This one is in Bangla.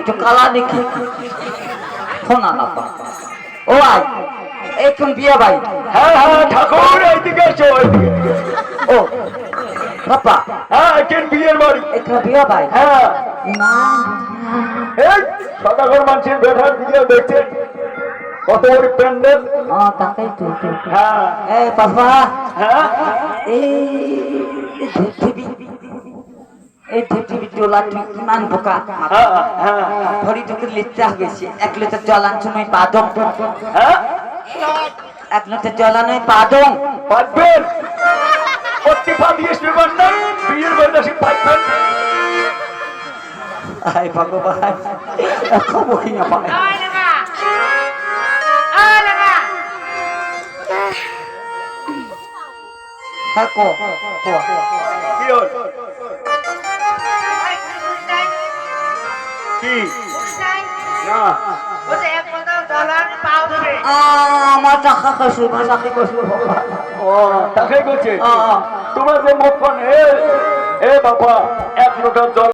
একটু কালা দেখি শোনা না পা ও ভাই এখন বিয়ে ভাই হ্যাঁ হ্যাঁ ঠাকুর এইদিকে এসো এইদিকে ও বাবা হ্যাঁ এখন বিয়ের বাড়ি এখন বিয়ে ভাই হ্যাঁ ইমান এই সদাগর মানুষের বেঠার বিয়ে দেখছে কত বড় প্যান্ডেল তাকেই তো হ্যাঁ এ বাবা হ্যাঁ এই ঢেপঢেপি টোলা তুই ইমান বোকা হ্যাঁ হ্যাঁ ভরি তোকে লিখতে গেছে 1 লিটার জল আনছো নয় পাদম হ্যাঁ 1 লিটার জল আনয় পাদম পাঠবেন প্রতিভা দিয়ে শুরু না বিয়ের বয়সে পাঠবেন আয় ভগবান খবরই না পায় হ্যাঁ কো কি হল কি না আমার টাকা খাসু টাকা খাসু ভগবান ও তাকে করছে তোমার যে মুখ এ বাবা 1 লোটা জল